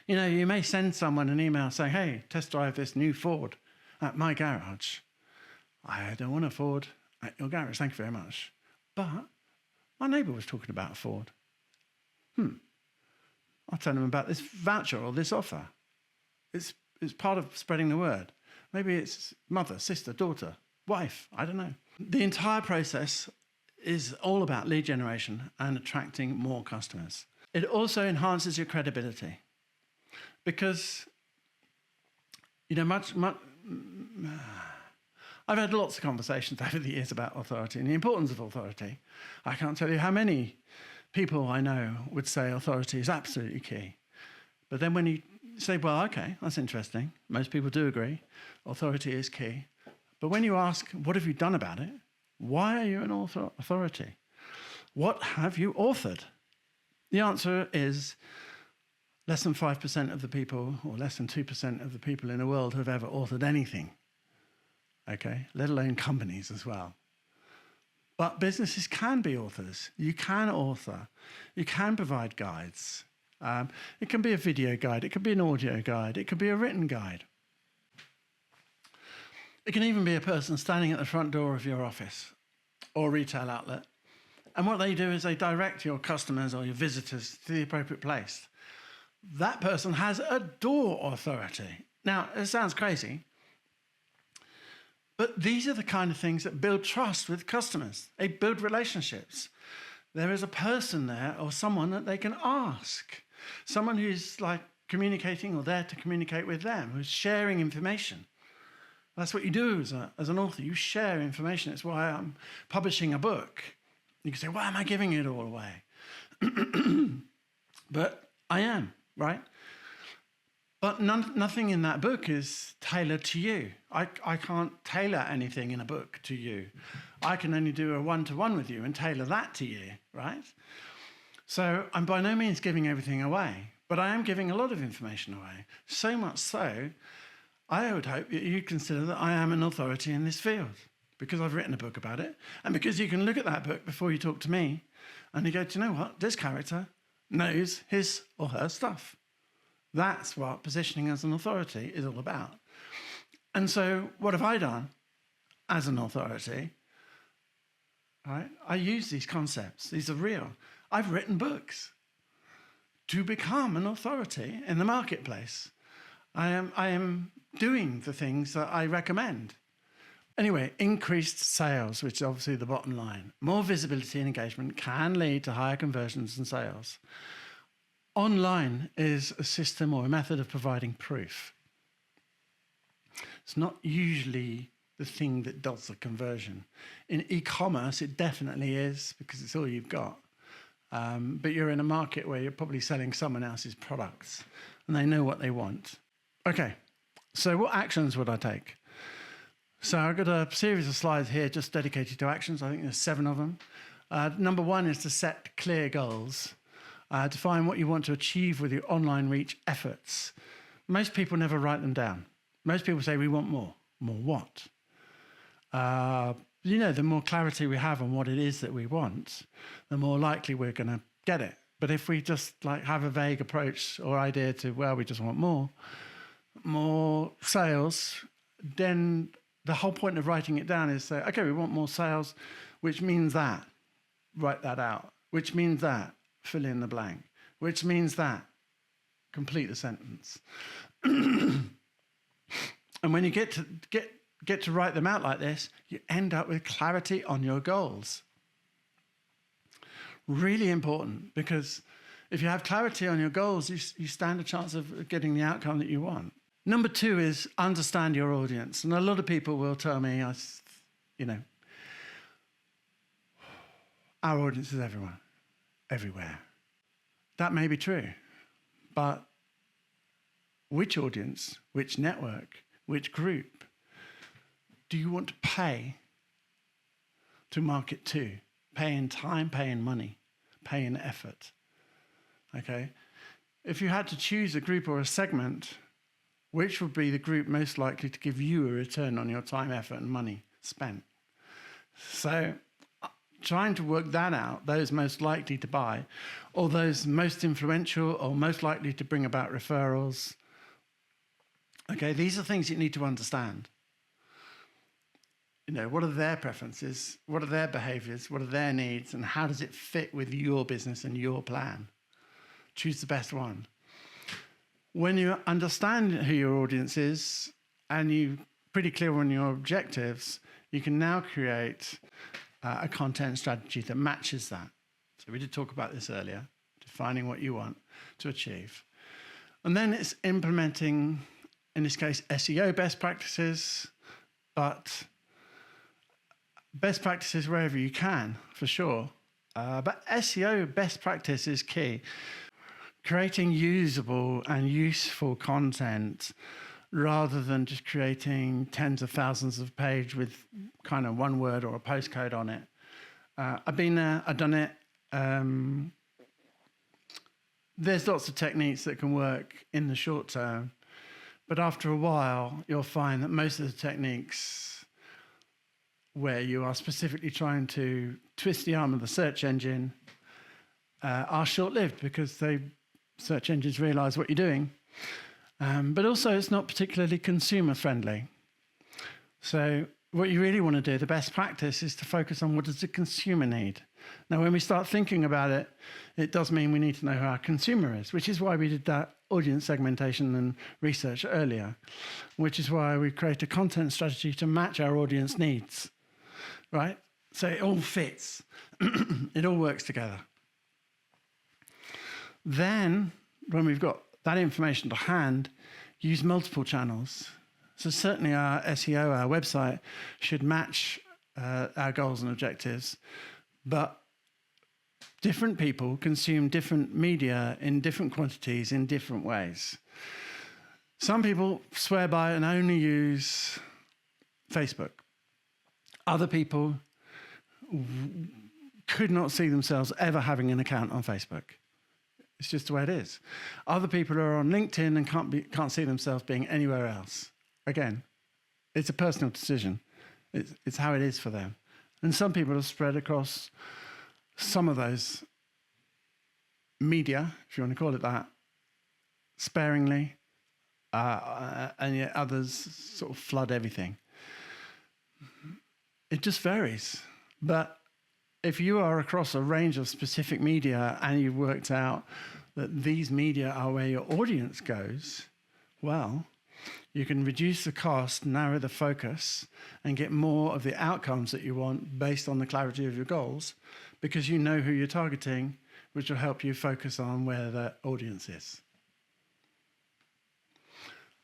You may send someone an email saying, hey, test drive this new Ford at my garage. I don't want a Ford at your garage, thank you very much. But my neighbour was talking about a Ford. I'll tell them about this voucher or this offer. It's part of spreading the word. Maybe it's mother, sister, daughter, wife, I don't know. The entire process is all about lead generation and attracting more customers. It also enhances your credibility, because, I I've had lots of conversations over the years about authority and the importance of authority. I can't tell you how many people I know would say authority is absolutely key. But then when you say, well, okay, that's interesting. Most people do agree. Authority is key. But when you ask, what have you done about it? Why are you an authority? What have you authored? The answer is less than 5% of the people, or less than 2% of the people in the world have ever authored anything, okay? Let alone companies as well. But businesses can be authors. You can author. You can provide guides. It can be a video guide. It could be an audio guide. It could be a written guide. It can even be a person standing at the front door of your office or retail outlet. And what they do is they direct your customers or your visitors to the appropriate place. That person has a door authority. Now, it sounds crazy, but these are the kind of things that build trust with customers. They build relationships. There is a person there or someone that they can ask. Someone who's like communicating or there to communicate with them, who's sharing information. That's what you do as an author. You share information. It's why I'm publishing a book. You can say, why am I giving it all away? But I am, right? But nothing in that book is tailored to you. I can't tailor anything in a book to you. I can only do a one-to-one with you and tailor that to you, right? So I'm by no means giving everything away, but I am giving a lot of information away. So much so, I would hope that you consider that I am an authority in this field because I've written a book about it and because you can look at that book before you talk to me and you go, do you know what? This character knows his or her stuff. That's what positioning as an authority is all about. And so what have I done as an authority? Right? I use these concepts. These are real. I've written books to become an authority in the marketplace. I am doing the things that I recommend. Anyway, increased sales, which is obviously the bottom line. More visibility and engagement can lead to higher conversions and sales. Online is a system or a method of providing proof. It's not usually the thing that does the conversion. In e-commerce, it definitely is because it's all you've got. But you're in a market where you're probably selling someone else's products and they know what they want. Okay, so what actions would I take? So I've got a series of slides here just dedicated to actions. I think there's 7 of them. Number 1 is to set clear goals. Define what you want to achieve with your online reach efforts. Most people never write them down. Most people say we want more. More what? The more clarity we have on what it is that we want, the more likely we're going to get it. But if we just have a vague approach or idea to, well, we just want more sales, then the whole point of writing it down is say, okay, we want more sales, which means that, write that out, which means that, fill in the blank, which means that, complete the sentence. And when you get to write them out like this, you end up with clarity on your goals. Really important, because if you have clarity on your goals, you stand a chance of getting the outcome that you want. Number 2 is understand your audience. And a lot of people will tell me, our audience is everywhere. That may be true, but which audience, which network, which group do you want to pay to market to? Pay in time, pay in money, pay in effort, okay? If you had to choose a group or a segment, which would be the group most likely to give you a return on your time, effort, and money spent? So trying to work that out, those most likely to buy, or those most influential or most likely to bring about referrals, okay, these are things you need to understand. What are their preferences? What are their behaviors? What are their needs? And how does it fit with your business and your plan? Choose the best one. When you understand who your audience is and you're pretty clear on your objectives, you can now create a content strategy that matches that. So we did talk about this earlier, defining what you want to achieve. And then it's implementing, in this case, SEO best practices, but best practices wherever you can, for sure. But SEO best practice is key. Creating usable and useful content rather than just creating tens of thousands of pages with kind of one word or a postcode on it. I've been there, I've done it. There's lots of techniques that can work in the short term, but after a while, you'll find that most of the techniques where you are specifically trying to twist the arm of the search engine are short-lived because search engines realize what you're doing. But also, it's not particularly consumer-friendly. So what you really want to do, the best practice, is to focus on what does the consumer need. Now, when we start thinking about it, it does mean we need to know who our consumer is, which is why we did that audience segmentation and research earlier, which is why we create a content strategy to match our audience needs, right? So it all fits. It all works together. Then, when we've got that information to hand, use multiple channels. So certainly our SEO, our website, should match our goals and objectives, but different people consume different media in different quantities in different ways. Some people swear by and only use Facebook. Other people could not see themselves ever having an account on Facebook. It's just the way it is. Other people are on LinkedIn and can't see themselves being anywhere else. Again, it's a personal decision. It's how it is for them. And some people are spread across some of those media, if you want to call it that, sparingly, and yet others sort of flood everything. It just varies. But if you are across a range of specific media and you've worked out that these media are where your audience goes, well, you can reduce the cost, narrow the focus, and get more of the outcomes that you want based on the clarity of your goals, because you know who you're targeting, which will help you focus on where the audience is.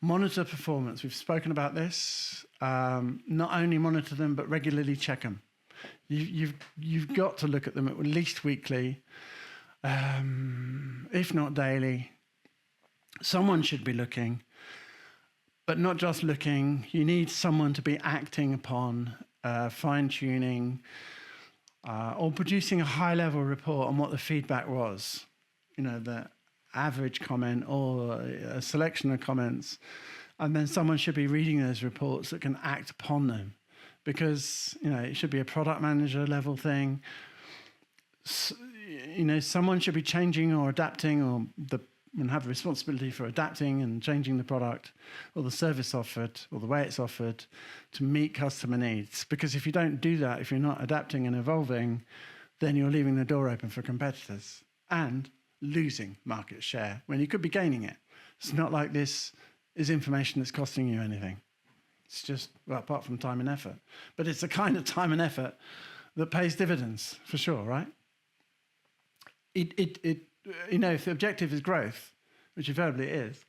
Monitor performance. We've spoken about this. Not only monitor them, but regularly check them. You've got to look at them at least weekly, if not daily. Someone should be looking, but not just looking. You need someone to be acting upon, fine-tuning, or producing a high-level report on what the feedback was. You know, the average comment or a selection of comments. And then someone should be reading those reports that can act upon them. Because, you know, it should be a product manager level thing. You know, someone should be changing or adapting and have a responsibility for adapting and changing the product or the service offered or the way it's offered to meet customer needs. Because if you don't do that, if you're not adapting and evolving, then you're leaving the door open for competitors and losing market share when you could be gaining it. It's not like this is information that's costing you anything. It's just, well, apart from time and effort. But it's the kind of time and effort that pays dividends, for sure, right? You know, if the objective is growth, which invariably it is,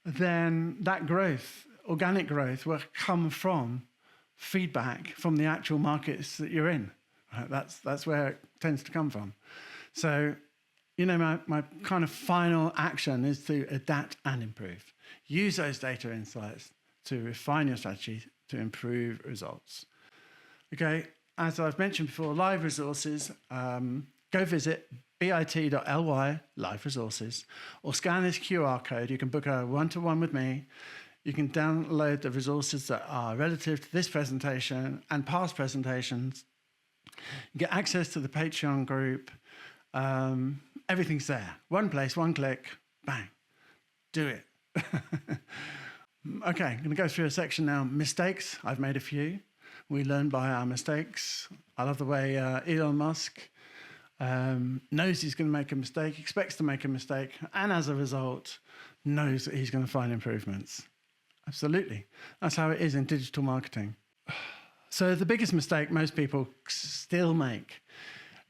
then that growth, organic growth, will come from feedback from the actual markets that you're in. Right? That's where it tends to come from. So, you know, my kind of final action is to adapt and improve. Use those data insights to refine your strategy to improve results. Okay, as I've mentioned before, live resources, go visit bit.ly live resources, or scan this QR code. You can book a one-to-one with me. You can download the resources that are relative to this presentation and past presentations. You get access to the Patreon group. Everything's there. One place, one click, bang, do it. Okay, I'm going to go through a section now. Mistakes. I've made a few. We learn by our mistakes. I love the way Elon Musk knows he's going to make a mistake, expects to make a mistake, and as a result, knows that he's going to find improvements. Absolutely. That's how it is in digital marketing. So the biggest mistake most people still make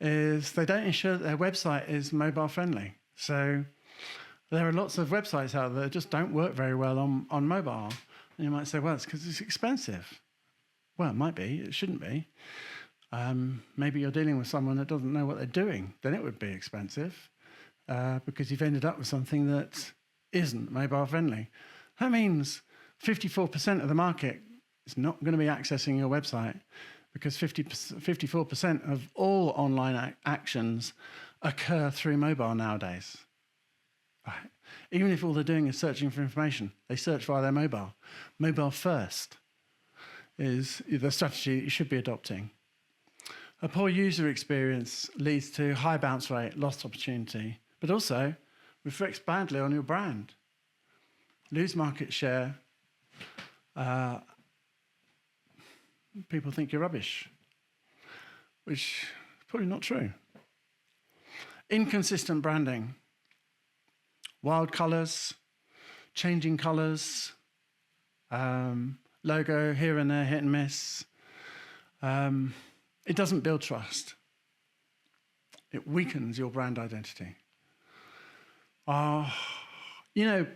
is they don't ensure that their website is mobile friendly. So there are lots of websites out there that just don't work very well on mobile. And you might say, well, it's because it's expensive. Well, it might be. It shouldn't be. Maybe you're dealing with someone that doesn't know what they're doing. Then it would be expensive because you've ended up with something that isn't mobile friendly. That means 54% of the market is not going to be accessing your website because 54% of all online actions occur through mobile nowadays. Right. Even if all they're doing is searching for information, they search via their mobile. Mobile first is the strategy that you should be adopting. A poor user experience leads to high bounce rate, lost opportunity, but also reflects badly on your brand. Lose market share, people think you're rubbish, which is probably not true. Inconsistent branding, wild colours, changing colours, logo here and there, hit and miss. It doesn't build trust. It weakens your brand identity. It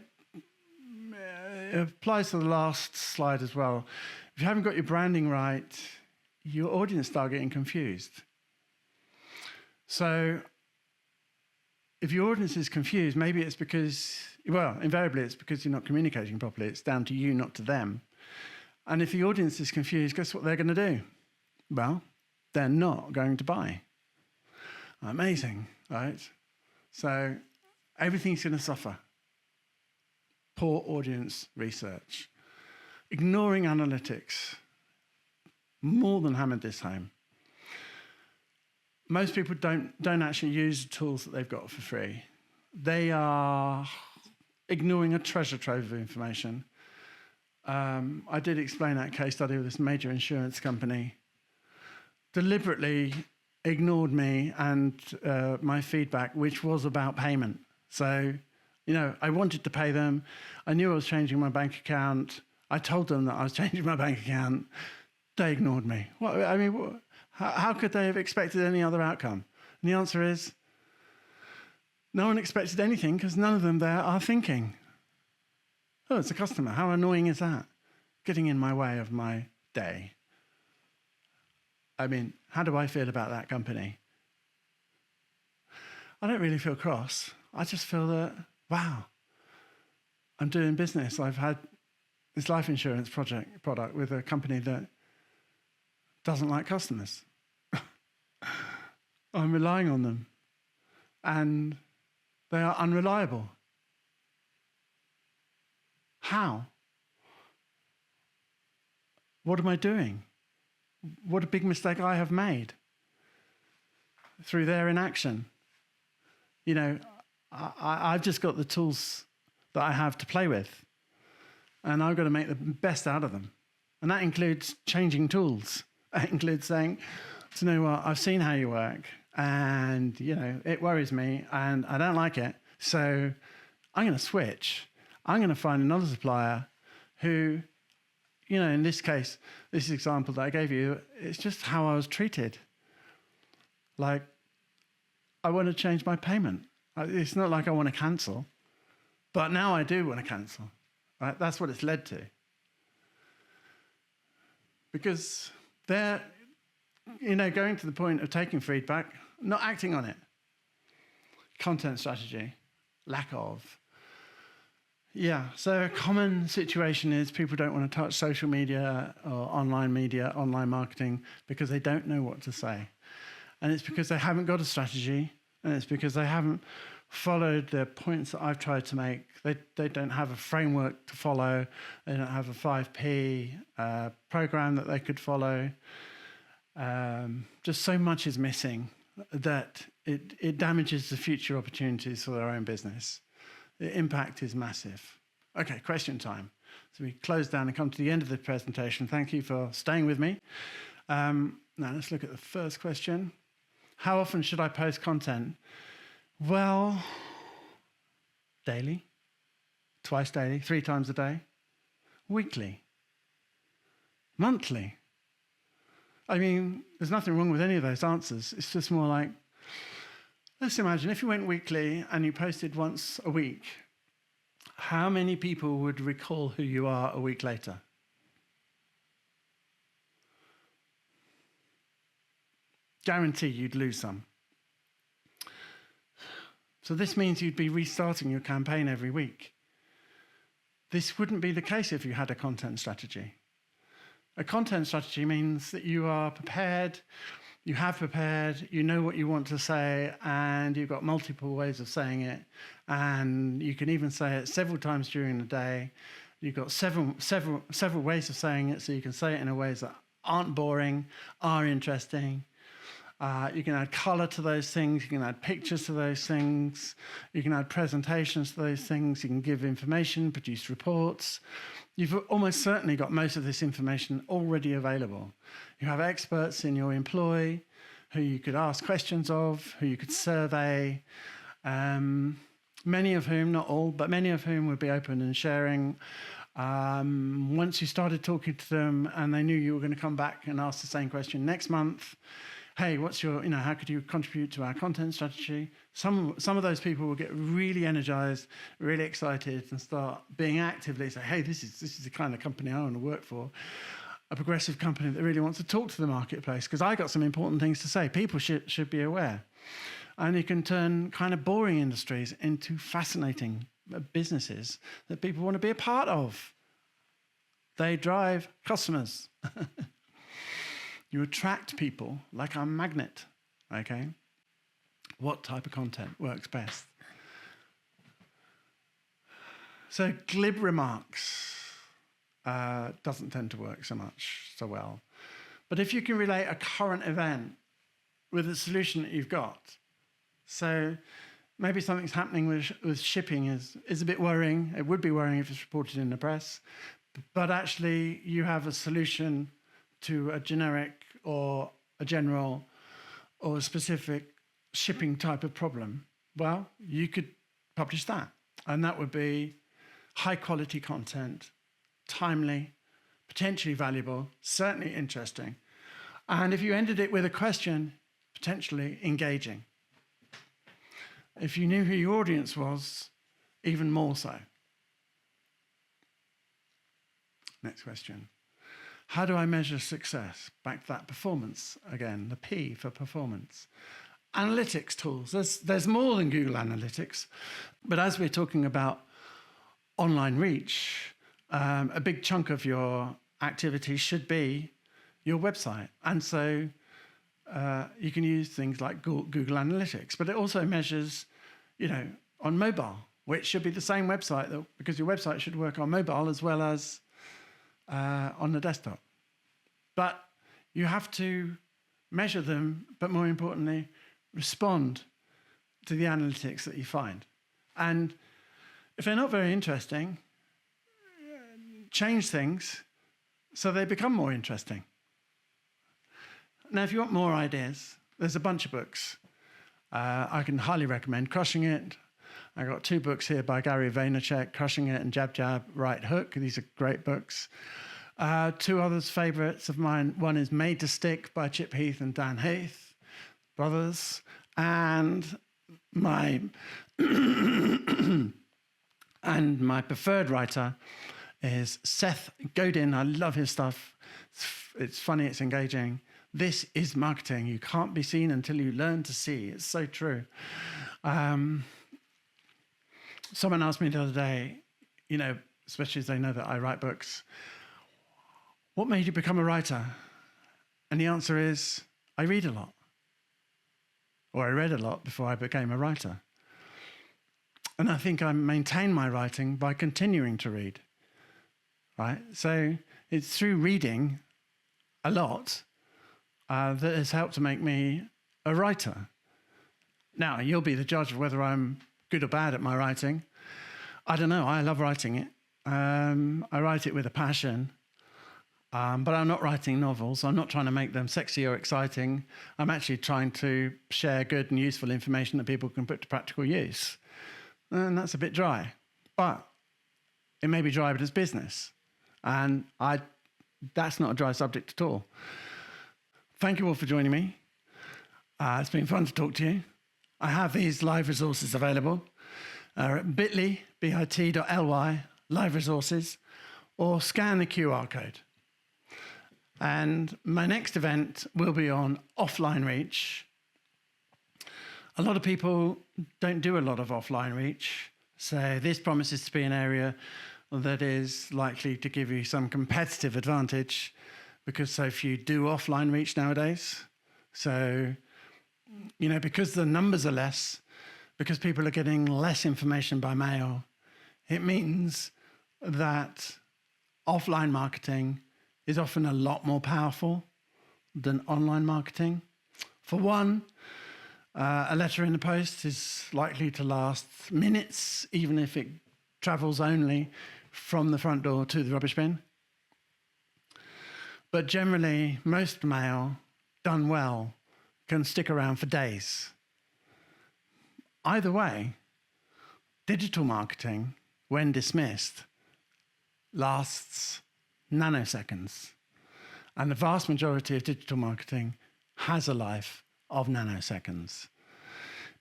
applies to the last slide as well. If you haven't got your branding right, your audience start getting confused. So if your audience is confused, maybe it's because, well, invariably it's because you're not communicating properly. It's down to you, not to them. And if the audience is confused, guess what they're going to do? Well, they're not going to buy. Amazing, right? So everything's going to suffer. Poor audience research. Ignoring analytics. More than hammered this home. Most people don't actually use the tools that they've got for free. They are ignoring a treasure trove of information. I did explain that case study with this major insurance company. Deliberately ignored me and my feedback, which was about payment. So, I wanted to pay them. I knew I was changing my bank account. I told them that I was changing my bank account. They ignored me. How could they have expected any other outcome? And the answer is, no one expected anything because none of them there are thinking. Oh, it's a customer. How annoying is that? Getting in my way of my day. How do I feel about that company? I don't really feel cross. I just feel that, wow, I'm doing business. I've had this life insurance product with a company that doesn't like customers. I'm relying on them. And they are unreliable. How? What am I doing? What a big mistake I have made through their inaction. I've just got the tools that I have to play with, and I've got to make the best out of them. And that includes changing tools. That includes saying, you know what, I've seen how you work, and it worries me, and I don't like it. So I'm going to switch. I'm going to find another supplier who, in this case, this example that I gave you, it's just how I was treated. Like, I want to change my payment. It's not like I want to cancel, but now I do want to cancel. Right? That's what it's led to. Because they're, going to the point of taking feedback, not acting on it. Content strategy, lack of. Yeah, so a common situation is people don't want to touch social media, online marketing, because they don't know what to say. And it's because they haven't got a strategy, and it's because they haven't followed the points that I've tried to make. They don't have a framework to follow. They don't have a 5P program that they could follow. Just so much is missing that it damages the future opportunities for their own business. The impact is massive. Okay, question time. So we close down and come to the end of the presentation. Thank you for staying with me. Now let's look at the first question. How often should I post content? Well, daily, twice daily, 3 times a day, weekly, monthly. There's nothing wrong with any of those answers. It's just more like, let's imagine if you went weekly and you posted once a week, how many people would recall who you are a week later? Guarantee you'd lose some. So this means you'd be restarting your campaign every week. This wouldn't be the case if you had a content strategy. A content strategy means that you are prepared, you have prepared, you know what you want to say, and you've got multiple ways of saying it, and you can even say it several times during the day. You've got several ways of saying it, so you can say it in a ways that aren't boring, are interesting. You can add color to those things. You can add pictures to those things. You can add presentations to those things. You can give information, produce reports. You've almost certainly got most of this information already available. You have experts in your employ who you could ask questions of, who you could survey, many of whom, not all, but many of whom would be open and sharing. Once you started talking to them and they knew you were going to come back and ask the same question next month, hey, what's your, how could you contribute to our content strategy? Some of those people will get really energized, really excited, and start being actively say, hey, this is the kind of company I want to work for. A progressive company that really wants to talk to the marketplace, because I got some important things to say. People should be aware. And you can turn kind of boring industries into fascinating businesses that people want to be a part of. They drive customers. You attract people like a magnet, okay? What type of content works best? So glib remarks doesn't tend to work so well. But if you can relate a current event with a solution that you've got, so maybe something's happening with shipping is a bit worrying. It would be worrying if it's reported in the press, but actually you have a solution to a generic or a general or a specific shipping type of problem. Well, you could publish that, and that would be high quality content, timely, potentially valuable, certainly interesting. And if you ended it with a question, potentially engaging. If you knew who your audience was, even more so. Next question. How do I measure success? Back to that performance again, the P for performance. Analytics tools. There's more than Google Analytics, but as we're talking about online reach, a big chunk of your activity should be your website. And so you can use things like Google Analytics, but it also measures, on mobile, which should be the same website, because your website should work on mobile as well as on the desktop. But you have to measure them, but more importantly, respond to the analytics that you find. And if they're not very interesting, change things so they become more interesting. Now, if you want more ideas, there's a bunch of books. I can highly recommend Crushing It. I got 2 books here by Gary Vaynerchuk, Crushing It and Jab, Jab, Right Hook. These are great books. 2 others favorites of mine. One is Made to Stick by Chip Heath and Dan Heath, brothers. And my preferred writer is Seth Godin. I love his stuff. It's funny, it's engaging. This is marketing. You can't be seen until you learn to see. It's so true. Someone asked me the other day, especially as they know that I write books, what made you become a writer? And the answer is, I read a lot. Or I read a lot before I became a writer. And I think I maintain my writing by continuing to read. Right? So it's through reading a lot that has helped to make me a writer. Now, you'll be the judge of whether I'm good or bad at my writing. I don't know. I love writing it. I write it with a passion. But I'm not writing novels. I'm not trying to make them sexy or exciting. I'm actually trying to share good and useful information that people can put to practical use. And that's a bit dry. But it may be dry, but it's business. And that's not a dry subject at all. Thank you all for joining me. It's been fun to talk to you. I have these live resources available at bit.ly, live resources, or scan the QR code. And my next event will be on offline reach. A lot of people don't do a lot of offline reach. So this promises to be an area that is likely to give you some competitive advantage because so few do offline reach nowadays. So, because the numbers are less, because people are getting less information by mail, it means that offline marketing is often a lot more powerful than online marketing. For one, a letter in the post is likely to last minutes, even if it travels only from the front door to the rubbish bin. But generally, most mail, done well, can stick around for days. Either way, digital marketing, when dismissed, lasts nanoseconds. And the vast majority of digital marketing has a life of nanoseconds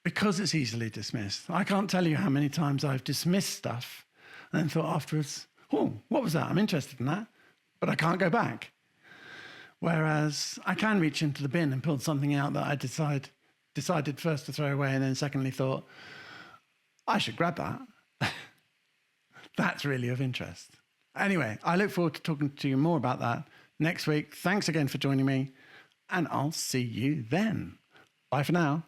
because it's easily dismissed. I can't tell you how many times I've dismissed stuff and then thought afterwards, oh, what was that? I'm interested in that, but I can't go back. Whereas I can reach into the bin and pull something out that I decided first to throw away and then secondly thought, I should grab that. That's really of interest. Anyway, I look forward to talking to you more about that next week. Thanks again for joining me, and I'll see you then. Bye for now.